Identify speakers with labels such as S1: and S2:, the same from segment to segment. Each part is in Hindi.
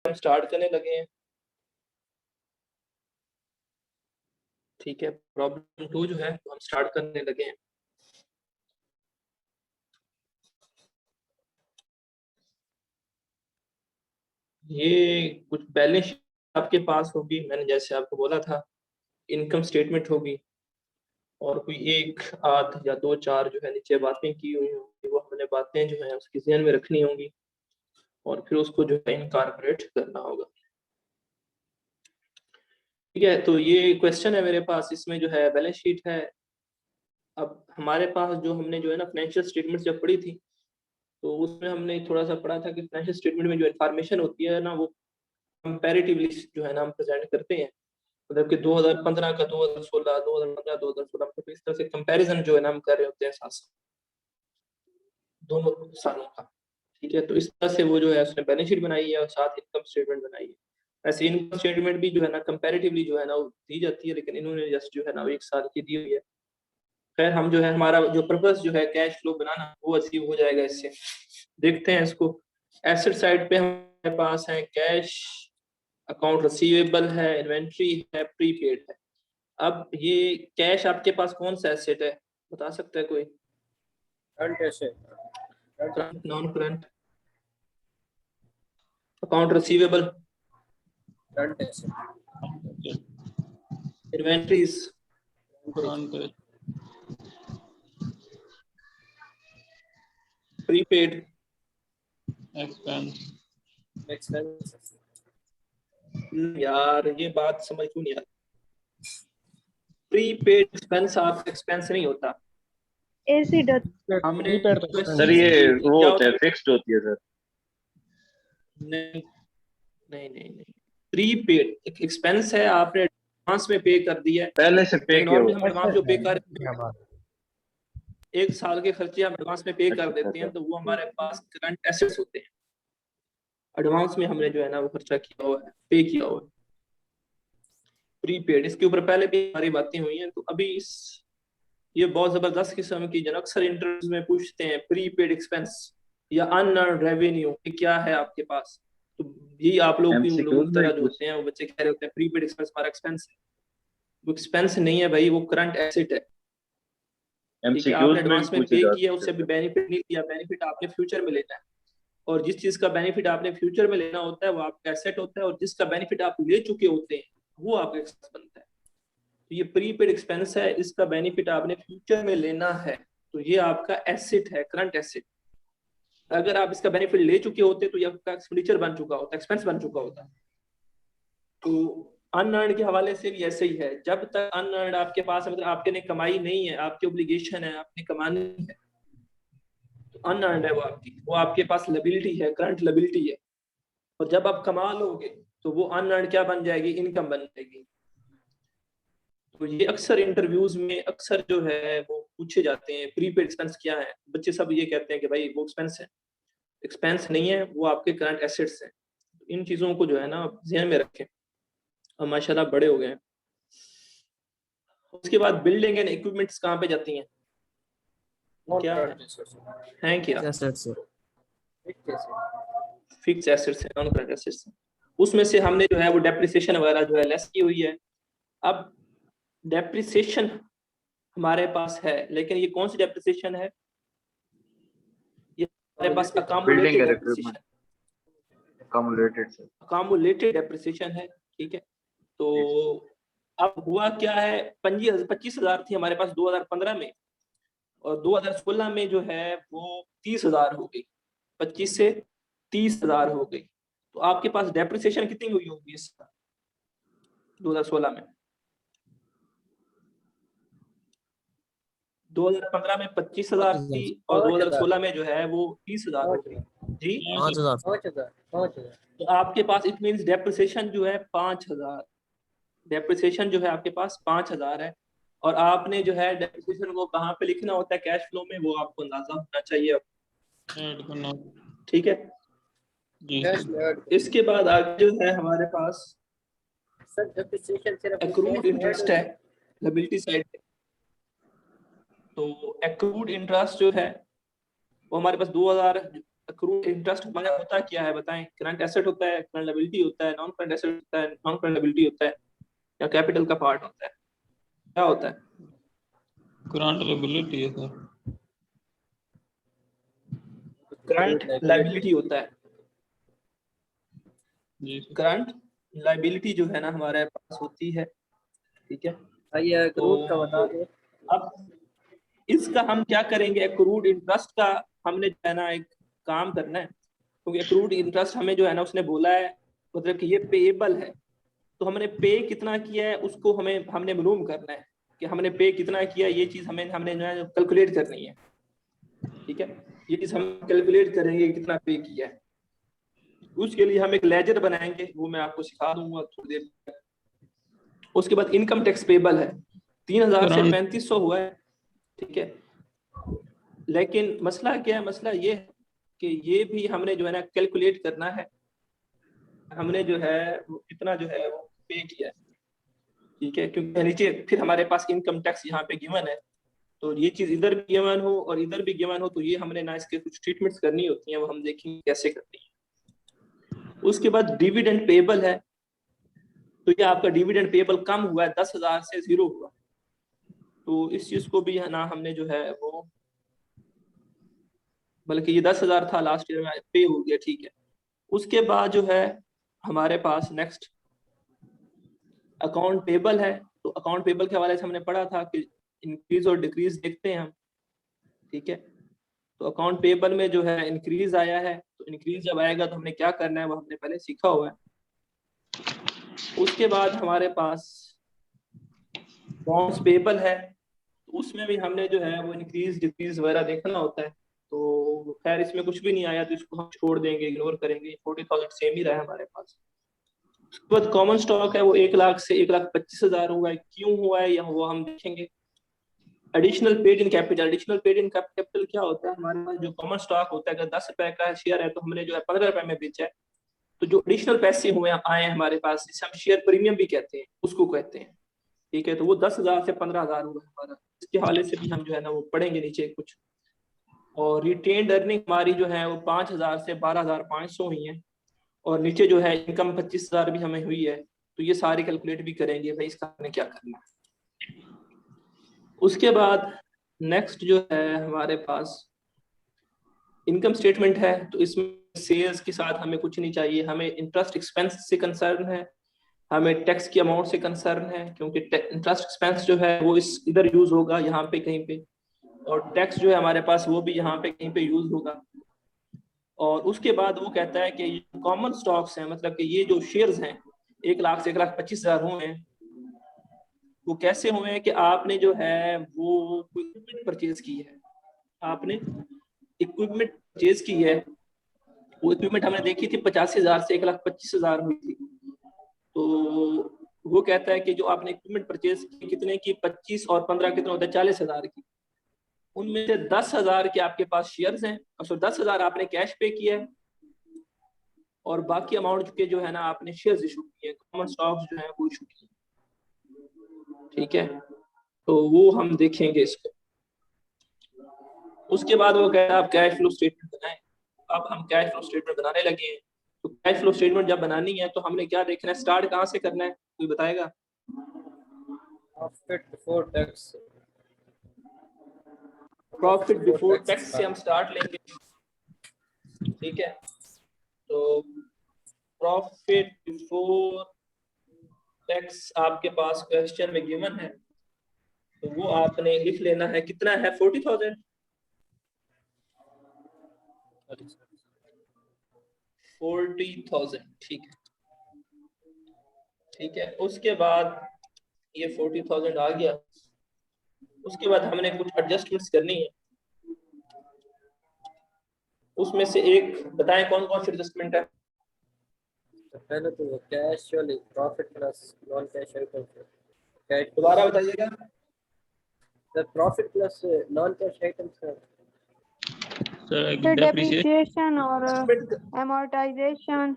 S1: हम स्टार्ट करने लगे हैं। ठीक है, प्रॉब्लम 2 जो है हम स्टार्ट करने लगे हैं। ये कुछ बैलेंस शीट आपके पास होगी, मैंने जैसे आपको बोला था, इनकम स्टेटमेंट होगी और कोई एक आध या दो चार जो है नीचे बातें की हुई होंगी, वो हमने बातें जो है उसकी ध्यान में रखनी होंगी और फिर उसको जो है इनकॉर्पोरेट करना होगा। ठीक है, तो ये क्वेश्चन है मेरे पास, इसमें जो है बैलेंस शीट है। अब हमारे पास जो हमने जो है ना फाइनेंशियल स्टेटमेंट जब पढ़ी थी, तो उसमें हमने थोड़ा सा पढ़ा था कि फाइनेंशियल स्टेटमेंट में जो इन्फॉर्मेशन होती है ना, वो कंपैरेटिवली जो है ना हम प्रेजेंट करते हैं। मतलब कि 2015 का 2016, 2015 2016, तो इस तरह से कंपैरिजन जो है ना हम कर रहे होते हैं साथ दोनों सालों का। ठीक है, तो इस तरह से वो जो है उसने बैलेंस शीट बनाई है और साथ इनकम स्टेटमेंट बनाई है। ऐसे इनकम स्टेटमेंट भी जो है ना कंपैरेटिवली जो है ना वो दी जाती है, लेकिन इन्होंने जस्ट जो है ना वो एक साल की दी हुई है। खैर, हम जो है हमारा जो पर्पस जो है कैश फ्लो बनाना, वो अचीव हो जाएगा इससे। देखते हैं इसको। एसेट साइड पे हमारे पास है कैश, अकाउंट रिसीवेबल है, इन्वेंट्री है, प्रीपेड है। अब ये कैश आपके पास कौन सा एसेट है, बता सकता है कोई?
S2: Current asset,
S1: current, non current? Account receivable,
S2: current asset,
S1: inventories, prepaid,
S2: expense.
S1: यार ये बात समझ क्यों नहीं आती? प्रीपेड एक्सपेंस आपका एक्सपेंस नहीं होता।
S3: एसिड
S1: हमने
S2: सर ये वो
S1: क्या
S2: होता है, फिक्स्ड होती है सर।
S1: नहीं नहीं नहीं नहीं, प्रीपेड एक एक्सपेंस है, आपने एडवांस में पे कर दिया है।
S2: पहले से पे किया
S1: नॉर्मली
S2: हुआ।
S1: हम एडवांस जो पे कर एक साल के खर्चे हम एडवांस में पे कर देते हैं, तो वो हमारे पास करंट एसेट्स होते हैं। एडवांस में हमने जो है ना वो खर्चा किया हुआ है, पे किया हुआ है। प्रीपेड, इसके ऊपर पहले भी हमारी बातें हुई हैं। तो अभी इस ये बहुत जबरदस्त किस्म की जो अक्सर इंटरव्यूज में पूछते हैं, प्रीपेड एक्सपेंस या अनअर्न्ड रेवेन्यू क्या है आपके पास। तो यही आप लोग भी
S2: MCQ
S1: लोगों की
S2: में
S1: तरह जो होते हैं, वो बच्चे कह रहे होते हैं प्रीपेड एक्सपेंस हमारा एक्सपेंस है। वो एक्सपेंस नहीं है भाई, वो करंट एसेट है। ठीक है, आपने
S2: MCQs में भी
S1: एडवांस में
S2: पूछे
S1: पे
S2: जा
S1: किया,
S2: सकते
S1: उससे
S2: हैं
S1: अभी
S2: सर।
S1: बेनिफिट नहीं लिया, बेनिफिट आपने फ्यूचर में लेना है। और जिस चीज का बेनिफिट आपने फ्यूचर में लेना होता है वो आपका एसेट होता है, और जिसका बेनिफिट आप ले चुके होते हैं वो आपका एक्सपेंस बनता है। तो ये प्रीपेड एक्सपेंस है, इसका बेनिफिट आपने फ्यूचर में लेना है, तो ये आपका एसेट है, करंट एसेट। अगर आप इसका बेनिफिट ले चुके होते तो ये आपका एक्सपेंडिचर बन चुका होता, एक्सपेंस बन चुका होता। तो अनअर्न्ड के हवाले से भी ऐसे ही है, जब तक अनअर्न्ड आपके पास मतलब आपके ने कमाई नहीं है, आपकी ऑब्लिगेशन है, आपने कमानी है, तो अनअर्न्ड है वो आपके पास लायबिलिटी है, करंट लायबिलिटी है। और जब आप कमा लोगे तो वो अनअर्न्ड क्या बन जाएगी, इनकम बन जाएगी। तो ये अक्सर इंटरव्यूज में अक्सर जो है वो पूछे जाते हैं, प्रीपेड एक्सपेंस क्या है। बच्चे सब ये कहते हैं कि भाई वो एक्सपेंस है। एक्सपेंस नहीं है, वो आपके करंट एसेट्स हैं। इन चीजों को जो है ना ध्यान में रखें। और माशाल्लाह बड़े हो गए हैं। उसके बाद बिल्डिंग एंड इक्विपमेंट्स कहाँ पे जाती हैं, क्या है क्या? फिक्स एसेट्स है, नॉन करंट एसेट्स है। उसमें से हमने जो है वो डेप्रिसिएशन वगैरह जो है लेस की हुई है। अब डेप्रिसिएशन हमारे पास है, लेकिन ये कौन सी डेप्रिसिएशन है? ये हमारे पास
S2: building
S1: accumulated
S2: and
S1: depreciation,
S2: equipment accumulated sir.
S1: Accumulated depreciation है। ठीक है, तो अब हुआ क्या है, 25,000 थी हमारे पास 2015 में, और 2016 में जो है वो 30,000 हो गई। 25 से 30,000 हो गई। तो आपके पास डेप्रिसिएशन कितनी हुई होगी इस 2016 में? 2015 में 25,000 थी और 2016 में जो है वो 30,000 हो गई। जी,
S2: 5,000।
S1: तो आपके पास इट मींस डेप्रिसिएशन जो है 5,000, डेप्रिसिएशन जो है आपके पास 5,000 है। और आपने जो है डेप्रिसिएशन को कहाँ पे लिखना होता है कैश फ्लो में, वो आपको अंदाजा होना चाहिए। ठीक है, इसके बाद आगे जो है हमारे पास एक्रूड इंटरेस्ट है लायबिलिटी साइड पे। तो एक्रूड इंटरेस्ट जो है वो हमारे पास अक्रूड इंटरेस्ट हमारा होता क्या है बताएं? करंट एसेट होता है, करंट लायबिलिटी होता है, नॉन करंट एसेट होता है, नॉन करंट लायबिलिटी होता है, या कैपिटल का पार्ट होता है? क्या होता है?
S3: करंट लायबिलिटी है सर।
S1: करंट लायबिलिटी होता है।
S3: जी
S1: करंट लायबिलिटी जो है ना हमारे पास होती है, ठीक है।
S2: ये अक्रूड का बता दो।
S1: अब इसका हम क्या करेंगे? अक्रूड इंटरेस्ट का हमने जो है ना एक काम करना है, क्योंकि अक्रूड इंटरेस्ट हमें जो है ना उसने बोला है मतलब कि ये पेएबल है, तो हमने पे कितना किया है उसको हमने मालूम करना है कि हमने पे कितना किया, ये चीज हमने जो है कैलकुलेट करनी है, ठीक है। ये चीज हम कैलकुलेट करेंगे कितना पे किया है। उसके लिए हम एक लेजर बनाएंगे, वो मैं आपको सिखा दूंगा थोड़ी देर में। उसके बाद इनकम टैक्स पेबल है, 3000 से 3500 हुआ है, ठीक है। लेकिन मसला क्या है? मसला ये है कि ये भी हमने जो है ना कैलकुलेट करना है, हमने जो है वो कितना जो है वो पे किया है, ठीक है। क्योंकि नीचे फिर हमारे पास इनकम टैक्स यहाँ पे गिवन है, तो ये चीज इधर भी गिवन हो और इधर भी गिवन हो, तो ये हमने ना इसके कुछ ट्रीटमेंट्स करनी होती हैं, वो हम देखेंगे कैसे करनी है। उसके बाद डिविडेंड पेबल है, तो ये आपका डिविडेंड पेबल कम हुआ है, 10,000 से 0 हुआ, तो इस चीज को भी है ना हमने जो है वो, बल्कि ये 10,000 था लास्ट ईयर में, पे हो गया, ठीक है। उसके बाद जो है हमारे पास नेक्स्ट अकाउंट पेबल है, तो अकाउंट पेबल के हवाले से हमने पढ़ा था कि इंक्रीज और डिक्रीज देखते हैं हम, ठीक है। तो अकाउंट पेबल में जो है इंक्रीज आया है, तो इंक्रीज जब आएगा तो हमने क्या करना है वो हमने पहले सीखा हुआ है। उसके बाद हमारे पास बॉन्ड्स पेबल है, तो उसमें भी हमने जो है वो इंक्रीज डिक्रीज वगैरह देखना होता है, तो खैर इसमें कुछ भी नहीं आया तो इसको हम छोड़ देंगे, इग्नोर करेंगे, 40,000 सेम ही रहा है हमारे पास। उसके बाद कॉमन स्टॉक है, वो 1 लाख से 1,25,000 हुआ है, क्यों हुआ है या वो हम देखेंगे। Additional paid in capital, additional paid in capital क्या होता है? हमारे पास जो कॉमन स्टॉक होता है, अगर 10 रुपए का शेयर है तो हमने जो है 15 रुपए में बेचा है, तो जो एडिशनल पैसे हुए आए हैं हमारे पास, जिसे हम शेयर प्रीमियम भी कहते हैं, उसको कहते हैं, ठीक है। तो वो 10,000 से 15,000 हुआ हमारा, इसके हवाले से भी हम जो है ना वो पढ़ेंगे नीचे कुछ। और रिटेन्ड अर्निंग हमारी जो है वो 5,000 से 12,500 हुई है, और नीचे जो है इनकम 25,000 भी हमें हुई है, तो ये सारी कैलकुलेट भी करेंगे भाई इसका हमें क्या करना है। उसके बाद नेक्स्ट जो है हमारे पास इनकम स्टेटमेंट है, तो इसमें सेल्स के साथ हमें कुछ नहीं चाहिए, हमें इंटरेस्ट एक्सपेंस से कंसर्न है, हमें टैक्स की अमाउंट से कंसर्न है, क्योंकि इंटरेस्ट एक्सपेंस जो है वो इस इधर यूज होगा यहाँ पे कहीं पे, और टैक्स जो है हमारे पास वो भी यहाँ पे कहीं पे यूज होगा। और उसके बाद वो कहता है कि कॉमन स्टॉक्स हैं, मतलब कि ये जो शेयर्स हैं 1 लाख से 1,25,000 हुए हैं, वो कैसे हुए हैं कि आपने जो है वो इक्विपमेंट परचेज की है, आपने इक्विपमेंट परचेज की है। वो इक्विपमेंट हमने देखी थी 85,000 से 1,25,000 हुई थी, तो वो कहता है कि जो आपने इक्विपमेंट परचेज की कितने की, 25 और 15 कितने होता है, 40,000 की। उनमें से 10,000 के आपके पास शेयर्स हैं, और 10,000 आपने कैश पे किया है, और बाकी अमाउंट के जो है ना आपने शेयर्स इशू किए, कॉमन स्टॉक्स जो है वो इशू किए, ठीक है। तो वो हम देखेंगे इसको। उसके बाद वो कहता है आप कैश फ्लो स्टेटमेंट बनाएं। अब हम कैश फ्लो स्टेटमेंट बनाने लगे हैं, तो कैश फ्लो स्टेटमेंट जब बनानी है तो हमने क्या देखना है, स्टार्ट कहाँ से करना है, कोई बताएगा?
S2: Profit before tax.
S1: Profit before tax से हम स्टार्ट लेंगे, ठीक है। तो प्रॉफिट बिफोर टैक्स आपके पास क्वेश्चन में गिवन है, तो वो आपने लिख लेना है, कितना है, 40,000, 40,000, ठीक है, ठीक है। उसके बाद ये 40,000 आ गया, उसके बाद हमने कुछ एडजस्टमेंट्स करनी है, उसमें से एक बताएं कौन कौन सी एडजस्टमेंट है।
S2: पहले तो कैश वाली profit plus non cash item, cash
S1: दोबारा बताइएगा।
S2: Sir profit plus non cash item sir.
S4: Depreciation और एमोर्टाइजेशन,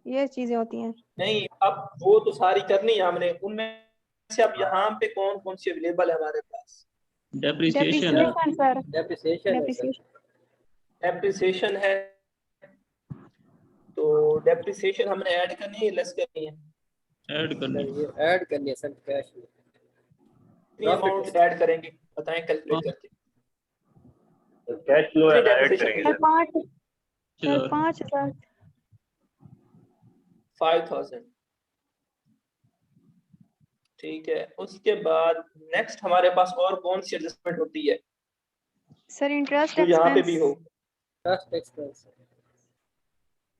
S4: ये चीजें होती हैं।
S1: नहीं, अब वो तो सारी करनी है हमने, उनमें से अब यहाँ पे कौन कौन सी अवेलेबल है हमारे पास?
S3: डेप्रिसिएशन
S4: सर,
S2: डेप्रिसिएशन
S1: डेप्रिसिएशन है, तो डेप्रिसिएशन हमने ऐड करनी है लेस करनी है?
S3: ऐड करनी है।
S2: ये ऐड करनी है सर कैश में।
S1: कितनी अमाउंट ऐड करेंगे बताएं कैलकुलेट करके।
S5: कैश फ्लो
S1: कितनी
S5: ऐड
S1: डेप्रिसिएशन
S5: करेंगे
S4: सर
S5: सर।
S4: 5,000।
S1: 5,000। ठीक है, उसके बाद नेक्स्ट हमारे पास और कौन सी एडजस्टमेंट होती है
S4: सर इंटरेस्ट
S1: जो यहाँ पे भी हो?
S2: Trust expense.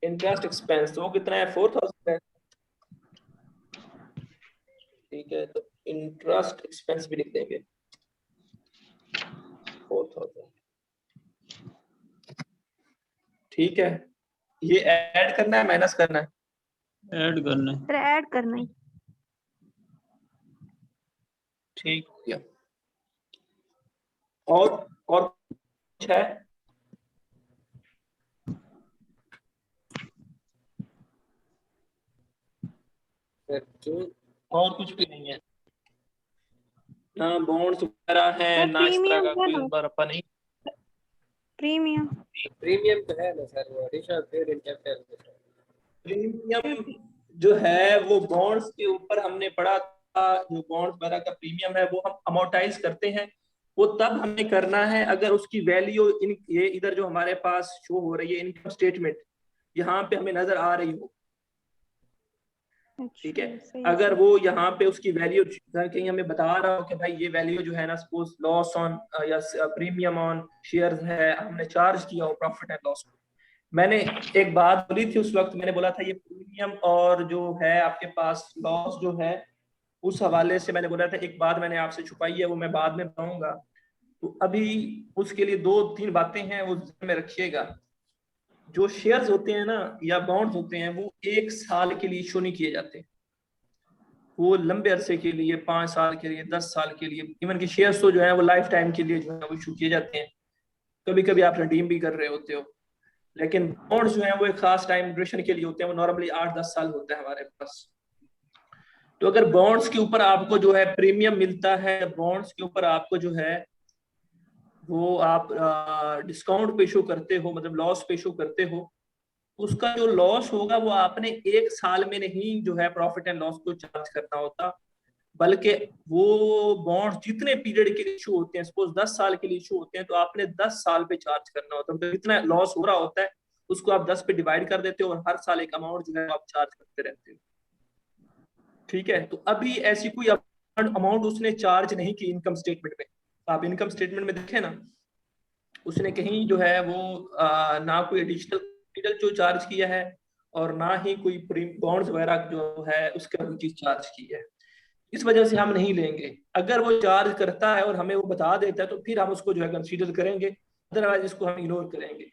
S1: इंटरेस्ट एक्सपेंस, तो वो कितना है? 4,000 है। ठीक है, तो इंटरेस्ट एक्सपेंस भी लिख देंगे 4,000। ठीक है, ये ऐड करना है माइनस करना है?
S3: ऐड करना है।
S4: सर ऐड करना है।
S1: ठीक हो गया। और कुछ है? और कुछ भी नहीं है ना, बॉन्ड्स वगैरह है
S4: सर
S1: ना, इस तरह
S4: प्रीमियम
S1: का
S4: है
S1: कोई
S4: ना,
S1: बरपा नहीं।
S4: प्रीमियम।
S2: प्रीमियम तो है ना सर, वो additional paid in capital.
S1: Premium जो है वो बॉन्ड्स के ऊपर हमने पढ़ा था, जो बॉन्ड्स वगैरह का प्रीमियम है वो हम अमोर्टाइज करते हैं। वो तब हमें करना है अगर उसकी वैल्यू ये इधर जो हमारे पास शो हो रही है इनकम स्टेटमेंट, यहाँ पे हमें नजर आ रही हो। ठीक है,
S4: सही
S1: अगर
S4: सर।
S1: वो यहाँ पे उसकी वैल्यू कहीं हमें बता रहा हो कि भाई ये वैल्यू जो है ना, सपोज लॉस ऑन या प्रीमियम ऑन शेयर्स है, हमने चार्ज किया हो प्रॉफिट एंड लॉस। मैंने एक बात बोली थी उस वक्त, मैंने बोला था ये प्रीमियम और जो है आपके पास लॉस जो है, उस हवाले से मैंने बोला था एक बात मैंने आपसे छुपाई है, वो मैं बाद में बताऊंगा। तो अभी उसके लिए 2-3 बातें हैं, वो ध्यान में रखिएगा। जो शेयर्स होते हैं ना या बॉन्ड्स होते हैं, वो 1 साल के लिए इशू नहीं किए जाते, वो लंबे अरसे के लिए, 5 साल के लिए, 10 साल के लिए, इवन के शेयर्स तो जो है वो लाइफ टाइम के लिए जो है वो इशू किए जाते हैं। कभी कभी आप रिडीम भी कर रहे होते हो, लेकिन बॉन्ड्स जो है वो एक खास टाइम ड्यूरेशन के लिए होते हैं, वो नॉर्मली 8-10 साल होता है हमारे पास। तो अगर बॉन्ड्स के ऊपर आपको जो है प्रीमियम मिलता है, बॉन्ड्स के ऊपर आपको जो है वो आप डिस्काउंट पे इशू करते हो, मतलब लॉस पे इशू करते हो, उसका जो लॉस होगा वो आपने 1 साल में नहीं जो है प्रॉफिट एंड लॉस को चार्ज करना होता, बल्कि वो बॉन्ड जितने पीरियड के लिए इशू होते हैं, सपोज 10 साल के लिए इशू होते हैं, तो आपने 10 साल पे चार्ज करना होता है। तो जितना लॉस हो रहा होता है उसको आप 10 पे डिवाइड कर देते हो और हर साल एक अमाउंट जो है आप चार्ज करते रहते हो। ठीक है, तो अभी ऐसी कोई अमाउंट उसने चार्ज नहीं की इनकम स्टेटमेंट में। आप इनकम स्टेटमेंट में देखें ना, उसने कहीं जो है वो ना कोई एडिशनल कैपिटल जो चार्ज किया है और ना ही कोई बॉन्ड्स वगैरह जो है उसके ऊपर चीज चार्ज की है। इस वजह से हम नहीं लेंगे। अगर वो चार्ज करता है और हमें वो बता देता है तो फिर हम उसको जो है कंसीडर करेंगे, अदरवाइज इसको हम इग्नोर करेंगे।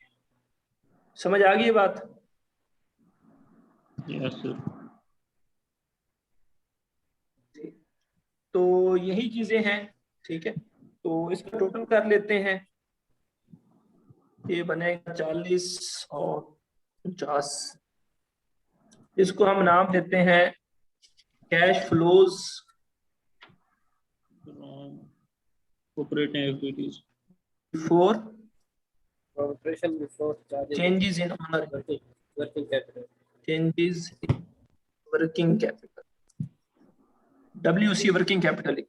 S1: समझ आ गई ये बात?
S3: Yes sir.
S1: तो यही चीजें हैं। ठीक है, तो इसका टोटल कर लेते हैं। ये बनेगा 40 और 50। इसको हम नाम देते हैं cash flows
S3: operating activities
S1: before
S2: operation before charges
S1: changes in honour,
S2: working capital.
S1: Changes in working capital, WC working capital.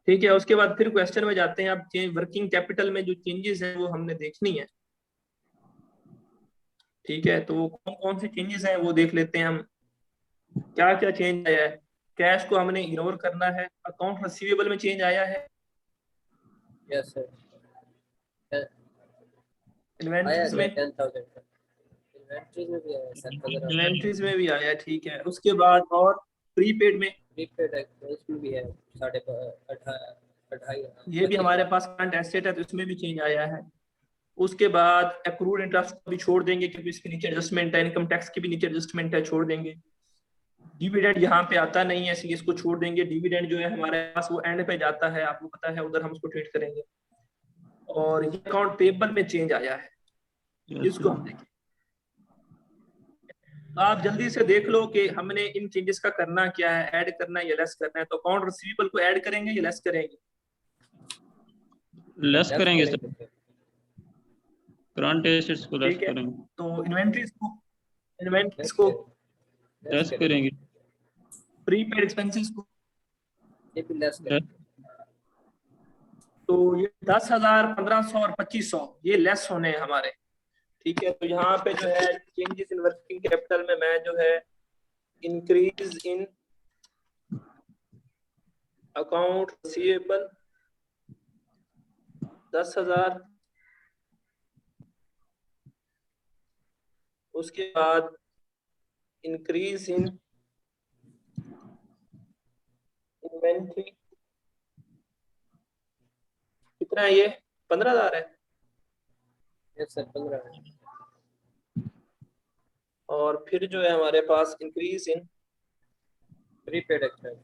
S1: ठीक है, उसके बाद फिर क्वेश्चन में जाते हैं। अब वर्किंग कैपिटल में जो चेंजेस हैं वो हमने देखनी है। ठीक है, तो कौन कौन से चेंजेस हैं वो देख लेते हैं हम। क्या क्या चेंज आया है? कैश को हमने इग्नोर करना है। अकाउंट रिसीवेबल में चेंज आया है,
S2: यस सर।
S1: इन्वेंट्रीज में,
S2: 10,000 इन्वेंट्रीज में भी आया सर।
S1: इन्वेंट्रीज में भी आया। ठीक है, उसके बाद और प्रीपेड में,
S2: प्रीपेड उसमें भी है 28,500।
S1: ये भी हमारे पास करंट एसेट है तो इसमें भी चेंज आया है। उसके बाद एक्रूड इंटरेस्ट को भी छोड़ देंगे क्योंकि इसके नीचे एडजस्टमेंट है, इनकम टैक्स की भी नीचे एडजस्टमेंट है, छोड़ देंगे। डिविडेंड यहाँ पे आता नहीं है इसलिए इसको छोड़ देंगे। डिविडेंड जो है हमारे पास वो एंड पे जाता है, आपको पता है, उधर हम उसको ट्रीट करेंगे। और ये अकाउंट पेबल में चेंज आया है, इसको हम देखें। तो आप जल्दी से देख लो कि हमने इन चेंजेस का करना क्या है, ऐड करना है या लेस करना है। तो अकाउंट रिसीवेबल को ऐड करेंगे या लेस करेंगे?
S3: लेस करेंगे सर। करंट एसेट्स को लेस
S1: ठीक है,
S3: करेंगे।
S1: तो इन्वेंट्रीज
S2: लेस
S1: को
S3: लेस करेंगे।
S1: प्रीपेड एक्सपेंसेस को,
S2: ये भी लेस करेंगे।
S1: तो ये 10,000, 1500 और 2500 ये लेस होने हैं हमारे। ठीक है, तो यहाँ पे जो है चेंजेस इन वर्किंग कैपिटल में मैं जो है इंक्रीज इन अकाउंट रिसीवेबल 10,000, उसके बाद इंक्रीज इन इन्वेंट्री कितना है, ये 15,000 है।
S2: यस सर 15 है।
S1: और फिर जो है हमारे पास increase in
S2: prepaid expense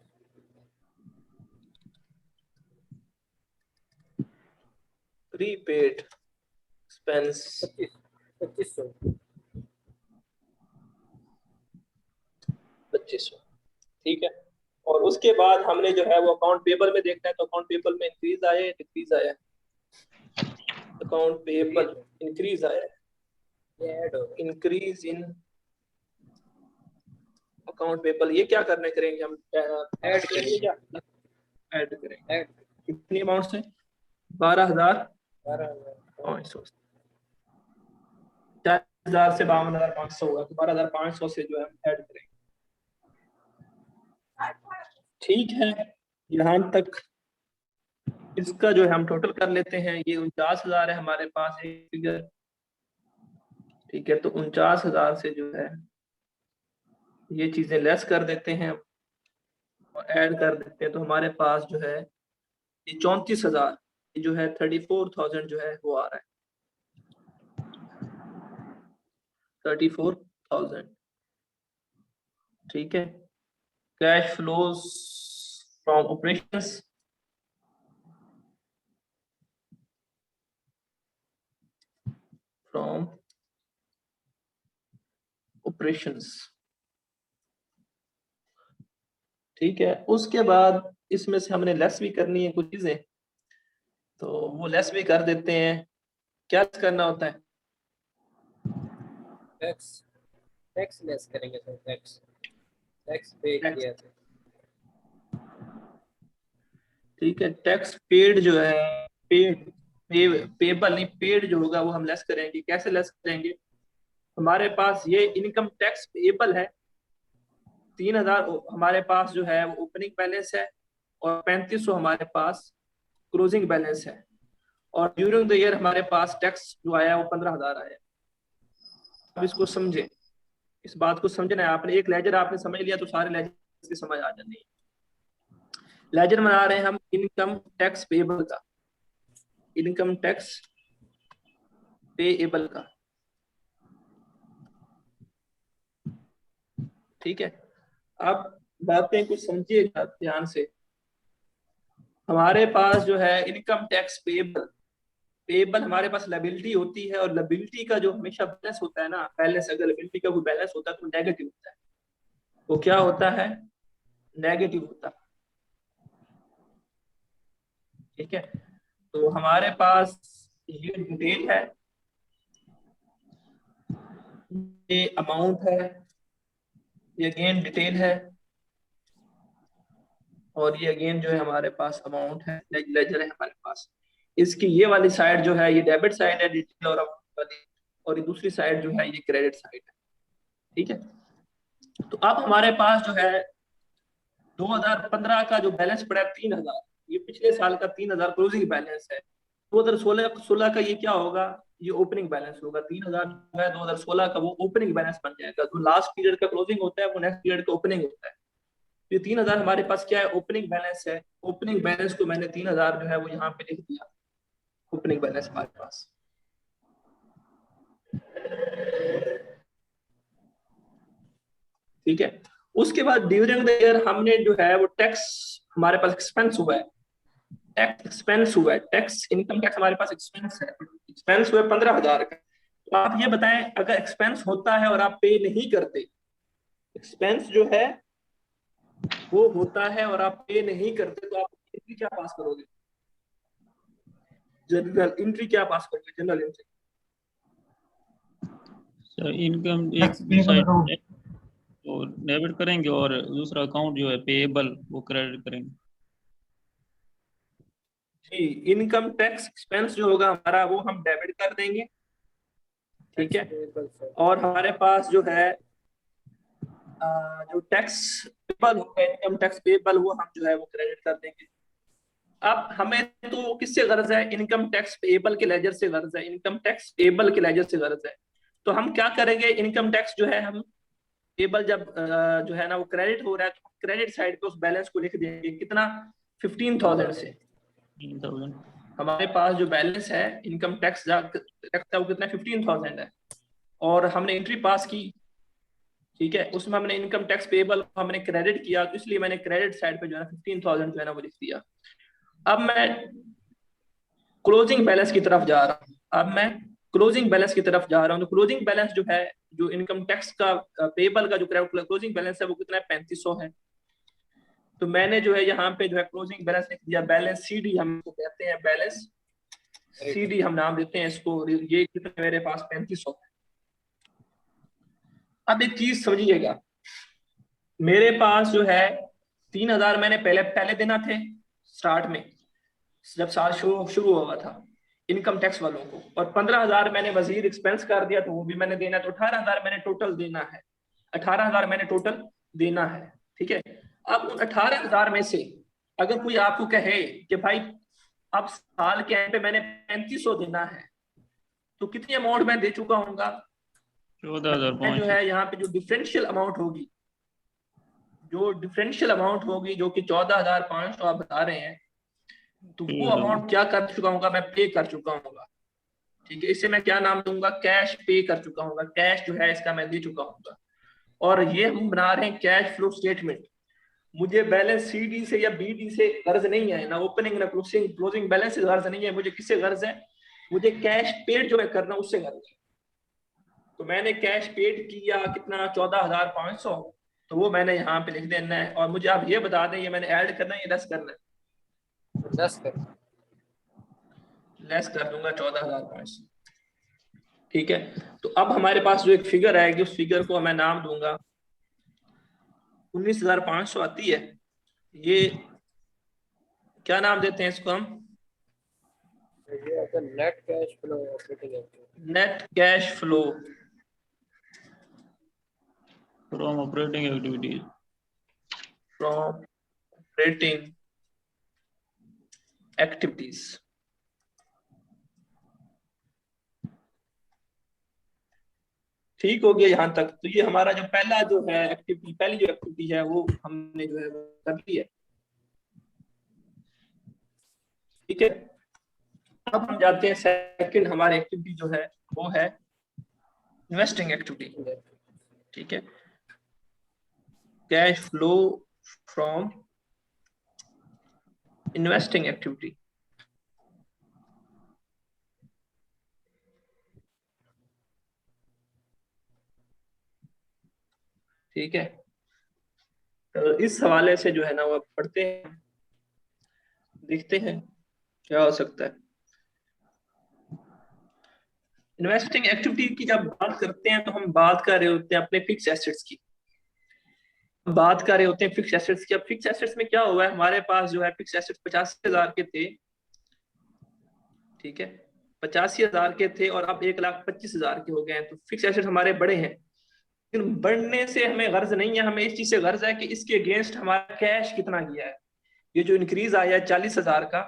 S1: prepaid expense
S2: 2500।
S1: 2500। ठीक है, और उसके बाद हमने जो है वो अकाउंट पेबल में देखना है, तो अकाउंट पेबल में इंक्रीज आया है डिक्रीज आया है? अकाउंट पेबल इंक्रीज आया है,
S2: ये ऐड हो गया।
S1: इंक्रीज इन अकाउंट पेबल, ये क्या करने करेंगे हम? ऐड करेंगे क्या? ऐड करेंगे।
S2: ऐड
S1: कितनी अमाउंट से? 12,500 40,000 से 52,500 होगा, तो 12,500 से जो है हम ऐड करेंगे। ठीक है, यहाँ तक इसका जो है हम टोटल कर लेते हैं। ये 49,000 है हमारे पास एक फिगर। ठीक है, तो 49,000 से जो है ये चीजें लेस कर देते हैं और ऐड कर देते हैं, तो हमारे पास जो है ये 34,000 जो है 34,000 जो है वो आ रहा है 34,000। ठीक है, cash flows from operations, from operations. ठीक है, उसके बाद इसमें से हमने लेस भी करनी है कुछ चीजें, तो वो लेस भी कर देते हैं। क्या लेस करना होता है?
S2: टैक्स लेस करेंगे सर। टैक्स पे
S1: Tax।
S2: किया था।
S1: ठीक है, टैक्स पेड जो है, पेड पेबल नहीं, पेड जो होगा वो हम लेस करेंगे। कैसे लेस करेंगे? हमारे पास ये इनकम टैक्स पेबल है 3,000 हमारे पास जो है वो ओपनिंग बैलेंस है, और 3500 हमारे पास क्लोजिंग बैलेंस है, और ड्यूरिंग द ईयर हमारे पास टैक्स जो आया वो 15,000 आया। अब इसको समझे, इस बात को समझना है आपने। एक लेजर आपने समझ लिया तो सारे लेजर की समझ आ जानी है। लेजर बना रहे हैं हम इनकम टैक्स पेएबल का, इनकम टैक्स पेएबल का। ठीक है, अब बातें कुछ समझिएगा ध्यान से। हमारे पास जो है इनकम टैक्स पेएबल हमारे पास लायबिलिटी होती है, और लायबिलिटी का जो हमेशा बैलेंस होता है ना, बैलेंस, अगर लायबिलिटी का कोई बैलेंस होता है तो नेगेटिव होता है। वो क्या होता है? नेगेटिव होता है। ठीक है, तो हमारे पास ये डिटेल है, ये अमाउंट है, ये अगेन डिटेल है, और ये अगेन जो है हमारे पास अमाउंट है, लेजर है हमारे पास। इसकी ये वाली साइड जो है ये डेबिट साइड है, डिटेल और अमाउंट वाली, और ये दूसरी साइड जो है ये क्रेडिट साइड है। ठीक है, तो अब हमारे पास जो है 2015 का जो बैलेंस पड़ा है 3,000, ये पिछले साल का 3,000 क्लोजिंग बैलेंस है। 2016 का ये क्या होगा? ये ओपनिंग बैलेंस होगा। 3,000 जो है 2016 का वो ओपनिंग बैलेंस बन जाएगा। जो लास्ट पीरियड का क्लोजिंग होता है वो नेक्स्ट पीरियड का ओपनिंग होता है। ये 3,000 हमारे पास क्या है? ओपनिंग बैलेंस है। ओपनिंग बैलेंस को मैंने 3,000 जो है वो यहाँ पे लिख दिया, ओपनिंग बैलेंस हमारे पास। ठीक है, उसके बाद ड्यूरिंग द ईयर हमने जो है वो टैक्स हमारे पास एक्सपेंस हुआ है, टैक्स एक्सपेंस हुआ है, टैक्स इनकम टैक्स हमारे पास एक्सपेंस है, एक्सपेंस हुआ है 15,000 का। तो आप ये बताएं, अगर एक्सपेंस होता है और आप पे नहीं करते, एक्सपेंस जो है वो होता है और आप पे नहीं करते, तो आप एंट्री क्या पास करोगे? जनरल एंट्री क्या पास करोगे? जनरल एंट्री
S3: सर इनकम एक
S5: टैक्स पेएबल
S3: साइड
S5: अकाउंट।
S3: वो डेबिट करेंगे और दूसरा अकाउंट जो है पेएबल वो क्रेडिट करेंगे।
S1: जी, इनकम टैक्स एक्सपेंस जो होगा हमारा वो हम डेबिट कर देंगे, ठीक है।
S2: Payable sir.
S1: और हमारे पास जो है जो टैक्स पेबल होगा, इनकम टैक्स पेबल, वो हम जो है वो क्रेडिट कर देंगे। अब हमें तो किससे गर्ज है? इनकम टैक्स पेबल के लेजर से गर्ज है, इनकम टैक्स पेबल के लेजर से गर्ज है। तो हम क्या करेंगे, इनकम टैक्स जो है हम पेबल जब जो है ना वो क्रेडिट हो रहा है, तो क्रेडिट साइड पे उस बैलेंस को लिख देंगे। कितना? 15,000 से
S3: 3,000।
S1: हमारे पास जो बैलेंस है इनकम टैक्स का वो कितना? 15,000 है। और हमने एंट्री पास की, ठीक है, उसमें हमने इनकम टैक्स पेबल हमने क्रेडिट किया, तो इसलिए मैंने क्रेडिट साइड पे जो है 15,000 जो है ना वो लिख दिया। अब मैं क्लोजिंग बैलेंस की तरफ जा रहा हूँ, तो क्लोजिंग बैलेंस जो है, जो इनकम टैक्स का पेबल का जो क्लोजिंग बैलेंस है वो कितना है? 3500 है। तो मैंने जो है यहाँ पे जो है क्लोजिंग बैलेंस लिख दिया, बैलेंस सीडी हम इसको कहते हैं, बैलेंस सीडी हम नाम देते हैं इसको। ये कितना मेरे पास? 3500 है। अब एक चीज समझिएगा, मेरे पास जो है 3,000 मैंने पहले देना थे स्टार्ट में, जब साल शुरू हुआ था इनकम टैक्स वालों को, और 15,000 मैंने वजीर एक्सपेंस कर दिया, तो वो भी मैंने देना है। तो 18,000 मैंने टोटल देना है, 18,000 मैंने टोटल देना है, ठीक है। अब उन 18,000 में से अगर कोई आपको कहे कि भाई अब साल के एंड पे मैंने 3500 देना है, तो कितनी अमाउंट मैं दे चुका हूँगा? मैं जो
S3: 14,500।
S1: है यहाँ पे जो डिफरेंशियल अमाउंट होगी, जो कि 14,500 आप बता रहे हैं, तो वो अमाउंट क्या कर चुका हूँ? मैं पे कर चुका हूँ, ठीक है। इसे मैं क्या नाम दूंगा? कैश पे कर चुका हूँ, कैश जो है इसका मैं दे चुका हूँ। और ये हम बना रहे हैं कैश फ्लो स्टेटमेंट। मुझे बैलेंस सीडी से या बीडी से गर्ज नहीं है, ना ओपनिंग ना क्लोजिंग बैलेंस से गर्ज नहीं है। मुझे किससे गर्ज है? मुझे कैश पेड जो मैं कर रहा हूँ उससे गर्ज है। तो मैंने कैश पेड किया कितना? 14,500। तो वो मैंने यहाँ पे लिख देना है। और मुझे आप ये बता दें, ये मैंने ऐड करना है या लेस करना है?
S2: 10 कर।
S1: लेस कर दूंगा 14,500, ठीक है। तो अब हमारे पास जो एक फिगर आएगी, उस फिगर को मैं नाम दूंगा 19,500 आती है। ये क्या नाम देते हैं इसको हम?
S2: ये आता है net cash flow operating activity.
S1: Net cash flow
S3: from operating activities.
S1: From operating activities, ठीक हो गया यहाँ तक। तो ये हमारा जो पहली जो एक्टिविटी है वो हमने जो है वो कर ली है, ठीक है। अब हम जाते हैं सेकंड, हमारी एक्टिविटी जो है वो है इन्वेस्टिंग एक्टिविटी, ठीक है। Cash flow from investing activity, ठीक है। तो इस हवाले से जो है ना वो पढ़ते हैं, देखते हैं क्या हो सकता है। इन्वेस्टिंग एक्टिविटी की जब बात करते हैं तो हम बात कर रहे होते हैं अपने फिक्स एसेट्स की, बात कर रहे होते हैं फिक्स एसेट्स की। अब फिक्स एसेट्स में क्या हुआ है, हमारे पास जो है फिक्स एसेट्स 85,000 के थे, ठीक है, 85,000 के थे, और अब 1,25,000 के हो गए हैं। तो फिक्स एसेट्स हमारे बड़े हैं, लेकिन बढ़ने से हमें गर्ज नहीं है, हमें इस चीज से गर्ज है कि इसके अगेंस्ट हमारा कैश कितना गया है। ये जो इंक्रीज आया है 40,000 का,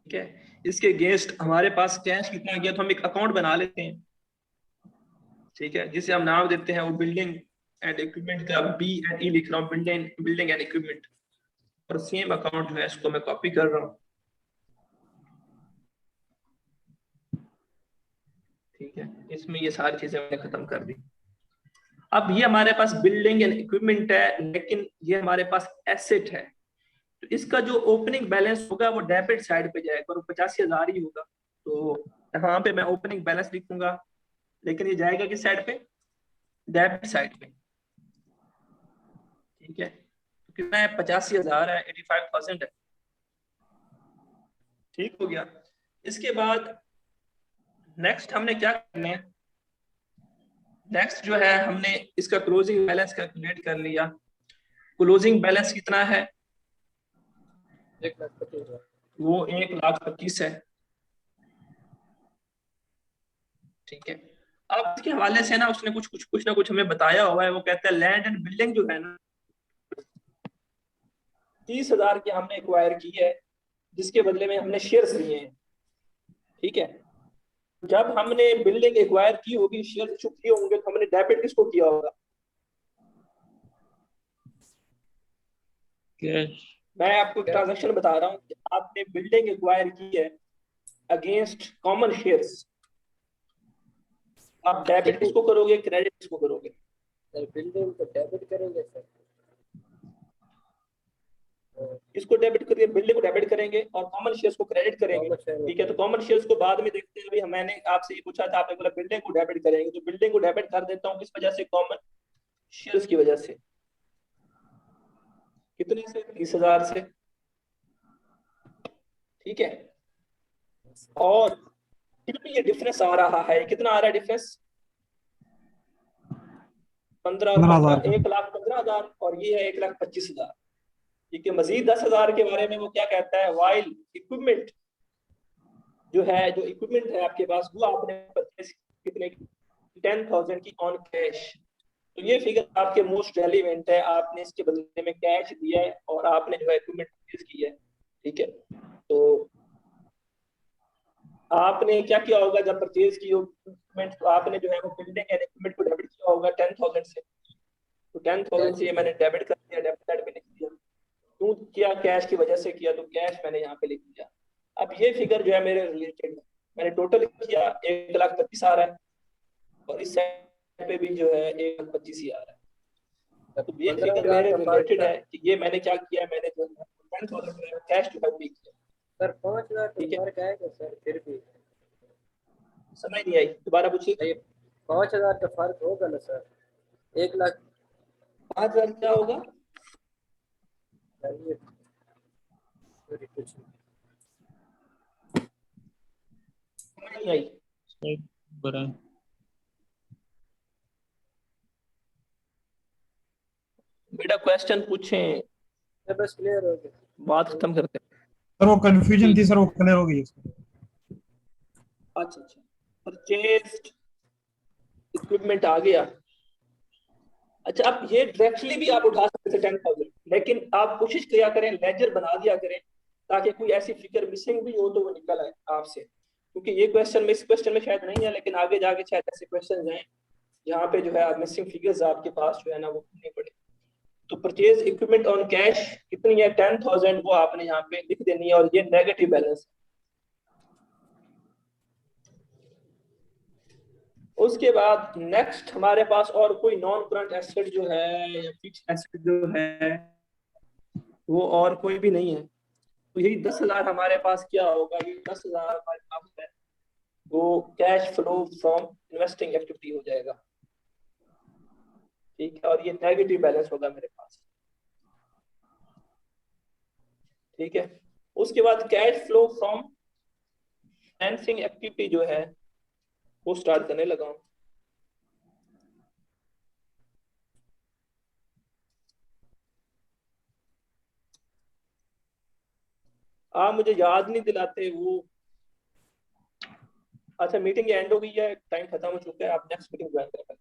S1: ठीक है, इसके अगेंस्ट हमारे पास कैश कितना गया। तो हम एक अकाउंट बना लेते हैं, ठीक है, जिसे हम नाम देते हैं वो बिल्डिंग एंड इक्विपमेंट का, B&E लिख रहा हूँ, बिल्डिंग एंड इक्विपमेंट। और सेम अकाउंट जो है इसको मैं कॉपी कर रहा हूँ, ठीक है। इसमें ये सारी चीजें मैंने खत्म कर दी। अब ये हमारे पास बिल्डिंग एंड इक्विपमेंट है, लेकिन ये हमारे पास एसेट है। तो इसका जो ओपनिंग बैलेंस होगा वो डेबिट साइड पे जाएगा, और 85,000 ही होगा। तो यहाँ पे मैं ओपनिंग बैलेंस लिखूंगा, लेकिन ये जाएगा किस साइड पे? डेबिट साइड पे, ठीक है। तो कितना है? 85,000 है, 85,000 है, ठीक हो गया। इसके बाद नेक्स्ट हमने क्या करना है, नेक्स्ट जो है हमने इसका क्लोजिंग बैलेंस कैलकुलेट कर लिया। क्लोजिंग बैलेंस कितना है?
S2: 1,25,000।
S1: वो 1,25,000 है। ठीक है, अब इसके हवाले से ना उसने कुछ ना कुछ हमें बताया हुआ है। वो कहता है लैंड एंड बिल्डिंग जो है ना 30,000 की हमने एक्वायर की है, जिसके बदले में हमने शेयर्स लिए हैं। ठीक है, जब हमने बिल्डिंग एक्वायर की होगी, शेयर इशू किए होंगे, तो हमने डेबिट किसको किया होगा?
S3: कैश।
S1: मैं आपको ट्रांजैक्शन बता रहा हूँ कि आपने बिल्डिंग एक्वायर की है अगेंस्ट कॉमन शेयर्स, आप डेबिट किसको करोगे, क्रेडिट किसको करोगे?
S2: सर बिल्डिंग को डेबिट करेंगे सर।
S1: इसको डेबिट करेंगे, बिल्डिंग को डेबिट करेंगे और कॉमन शेयर्स को क्रेडिट करेंगे। ठीक है, तो कॉमन शेयर्स को बाद में देखते हैं। अभी मैंने आपसे ये पूछा था, आपने बोला बिल्डिंग को डेबिट करेंगे, तो बिल्डिंग को डेबिट कर देता हूँ। किस वजह से? कॉमन शेयर्स की वजह से। कितने से? 30,000 से। ठीक है, और कितना ये डिफरेंस आ रहा है? कितना आ रहा है डिफरेंस? 15,000, 1,15,000 और ये है 1,25,000। ठीक है, मजीद 10,000 के बारे में वो क्या कहता है? वाइल इक्विपमेंट जो है, जो इक्विपमेंट है आपके पास, वो आपने परचेज कितने की? 10,000 की ऑन कैश। तो ये फिगर आपके मोस्ट रेलिवेंट है। आपने इसके बदले में कैश दिया है और आपने जो है इक्विपमेंट परचेज किया है। ठीक है, तो आपने क्या किया होगा जब परचेज की इक्विपमेंट? तो आपने जो है वो बिल्डिंग एंड इक्विपमेंट को डेबिट किया होगा 10,000 से। तो 10,000 से ये मैंने डेबिट कर दिया, डेबिट साइड पे लिख दिया। क्यों किया? कैश की वजह से किया, तो कैश मैंने यहाँ पे लिख दिया। अब ये फिगर जो है मेरे रिलेटेड है, मैंने टोटल किया 1,25,000 आ रहा है और इस साइड पे भी जो है 1,25,000 ही आ रहा है। तो ये फिगर मेरे रिलेटेड है कि ये मैंने क्या किया, मैंने जो है 10,000 कैश जो है वो किया।
S2: सर 5,000 तो फर्क आएगा सर, फिर भी
S1: समझ नहीं आई, दोबारा पूछिए।
S2: 5,000 का फर्क होगा ना सर? 1,00,000
S1: 5,000 क्या होगा?
S2: चाहिए कुछ
S1: समझ नहीं आई। बेटा क्वेश्चन पूछें,
S2: बस क्लियर हो गया।
S1: बात खत्म करते हैं।
S6: सर वो कंफ्यूजन थी सर, वो क्लियर हो गई।
S1: अच्छा, परचेज्ड इक्विपमेंट आ गया। अच्छा, अब ये डायरेक्टली भी आप उठा सकते थे 10,000, लेकिन आप कोशिश किया करें, लेजर बना दिया करें, ताकि कोई ऐसी फिगर मिसिंग भी हो तो वो निकल आए आपसे। क्योंकि ये क्वेश्चन में, इस क्वेश्चन में शायद नहीं है, लेकिन आगे जाके शायद ऐसे क्वेश्चन हैं जहाँ पे जो है मिसिंग फिगर्स आपके पास जो है ना वो नहीं पड़े। तो परचेज इक्विपमेंट ऑन कैश कितनी है? 10,000। वो आपने यहाँ पे लिख देनी है और ये नेगेटिव बैलेंस। उसके बाद नेक्स्ट हमारे पास और कोई नॉन करंट एसेट जो है या फिक्स एसेट जो है वो और कोई भी नहीं है। तो यही 10,000 हमारे पास क्या होगा? ये 10,000 हमारे पास है वो cash flow from investing activity हो जाएगा। ठीक है, और ये नेगेटिव बैलेंस होगा मेरे पास। ठीक है, उसके बाद cash flow from financing activity जो है वो स्टार्ट करने लगा हूं। आप मुझे याद नहीं दिलाते वो। अच्छा, मीटिंग एंड हो गई है, टाइम खत्म हो चुका है, आप नेक्स्ट मीटिंग ज्वाइन करें।